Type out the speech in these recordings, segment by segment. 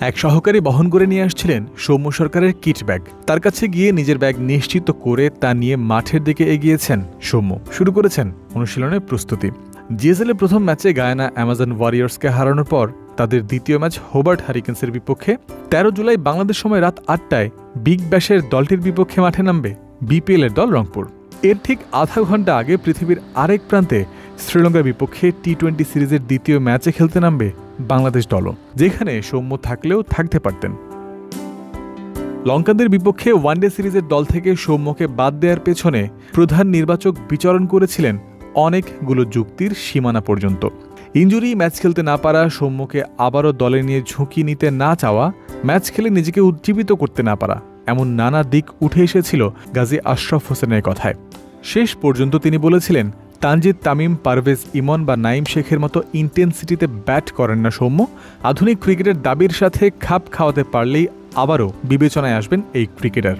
এক সহকারী বহন করে নিয়ে আসছিলেন সৌম্য সরকারের কিট ব্যাগ। তার কাছে গিয়ে নিজের ব্যাগ নিশ্চিত করে তা নিয়ে মাঠের দিকে এগিয়েছেন সৌম্য। শুরু করেছেন অনুশীলনের প্রস্তুতি। জিএসএলের প্রথম ম্যাচে গায়ানা অ্যামাজন ওয়ারিয়র্সকে হারানোর পর তাদের দ্বিতীয় ম্যাচ হোবার্ট হারিকেন্সের বিপক্ষে ১৩ জুলাই বাংলাদেশ সময় রাত ৮টায় বিগ ব্যাশের দলটির বিপক্ষে মাঠে নামবে বিপিএলের দল রংপুর। এর ঠিক আধা ঘন্টা আগে পৃথিবীর আরেক প্রান্তে শ্রীলঙ্কার বিপক্ষে টি-20 সিরিজের দ্বিতীয় ম্যাচে খেলতে নামবে বাংলাদেশ দলও, যেখানে সৌম্য থাকলেও থাকতে পারতেন। লঙ্কানদের বিপক্ষে ওয়ানডে সিরিজের দল থেকে সৌম্যকে বাদ দেওয়ার পেছনে প্রধান নির্বাচক বিচরণ করেছিলেন অনেকগুলো যুক্তির সীমানা পর্যন্ত। ইনজুরি, ম্যাচ খেলতে না পারা, সৌম্যকে আবারও দলে নিয়ে ঝুঁকি নিতে না চাওয়া, ম্যাচ খেলে নিজেকে উজ্জীবিত করতে না পারা, এমন নানা দিক উঠে এসেছিল গাজী আশরাফ হোসেনের কথায়। শেষ পর্যন্ত তিনি বলেছিলেন, তানজিদ তামিম, পারভেজ ইমন বা নাইম শেখের মতো ইন্টেন্সিটিতে ব্যাট করেন না সৌম্য। আধুনিক ক্রিকেটের দাবির সাথে খাপ খাওয়াতে পারলেই আবারও বিবেচনায় আসবেন এই ক্রিকেটার।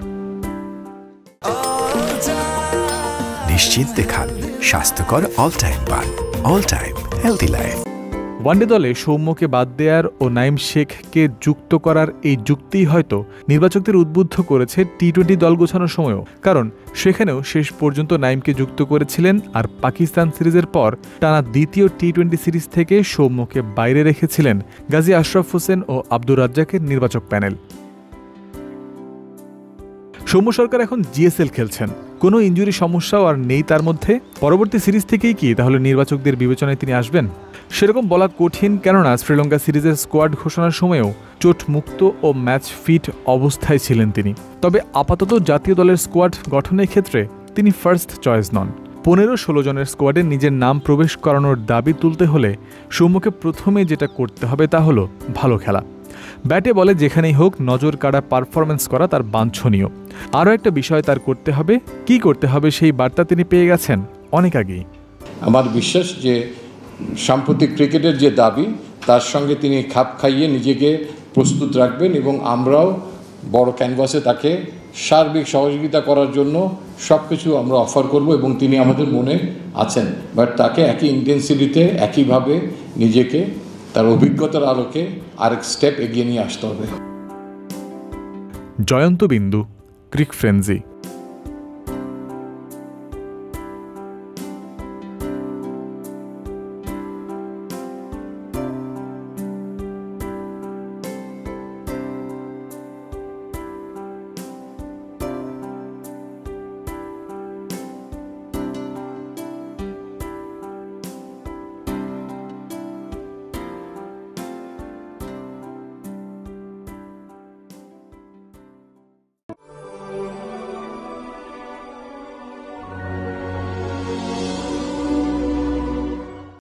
নিশ্চিন্তে খান স্বাস্থ্যকর অল টাইম পান, all time healthy life. One day দলে সৌম্যকে বাদ দেওয়ার ও নাইম শেখকে যুক্ত করার এই যুক্তিই হয়তো নির্বাচকদের উদ্বুদ্ধ করেছে টি-20 দল গোছানোর সময়ও, কারণ সেখানেও শেষ পর্যন্ত নাইমকে যুক্ত করেছিলেন। আর পাকিস্তান সিরিজের পর টানা দ্বিতীয় টি-20 সিরিজ থেকে সৌম্যকে বাইরে রেখেছিলেন গাজী আশরাফ হোসেন ও আব্দুর রাজ্জাকের নির্বাচক প্যানেল। সৌম্য সরকার এখন জিএসএল খেলছেন, কোনো ইনজুরি সমস্যাও আর নেই তার মধ্যে। পরবর্তী সিরিজ থেকেই কি তাহলে নির্বাচকদের বিবেচনায় তিনি আসবেন? সেরকম বলা কঠিন, কেননা শ্রীলঙ্কা সিরিজের স্কোয়াড ঘোষণার সময়ও চোট মুক্ত ও ম্যাচ ফিট অবস্থায় ছিলেন তিনি। তবে আপাতত জাতীয় দলের স্কোয়াড গঠনের ক্ষেত্রে তিনি ফার্স্ট চয়েস নন। ১৫-১৬ জনের স্কোয়াডে নিজের নাম প্রবেশ করানোর দাবি তুলতে হলে সৌম্যকে প্রথমে যেটা করতে হবে তা হলো ভালো খেলা। ব্যাটে বলে যেখানেই হোক নজর কাড়া পারফরমেন্স করা তার বাঞ্ছনীয়। আরও একটা বিষয় তার করতে হবে, কি করতে হবে সেই বার্তা তিনি পেয়ে গেছেন অনেক আগেই। আমার বিশ্বাস যে সাম্প্রতিক ক্রিকেটের যে দাবি তার সঙ্গে তিনি খাপ খাইয়ে নিজেকে প্রস্তুত রাখবেন এবং আমরাও বড় ক্যানভাসে তাকে সার্বিক সহযোগিতা করার জন্য সব কিছু আমরা অফার করব এবং তিনি আমাদের মনে আছেন। বাট তাকে একই ইন্টেন্সিটিতে একইভাবে নিজেকে তার অভিজ্ঞতার আলোকে আরেক স্টেপ এগিয়ে নিয়ে আসতে হবে। জয়ন্ত বিন্দু, ক্রিক ফ্রেন্জি।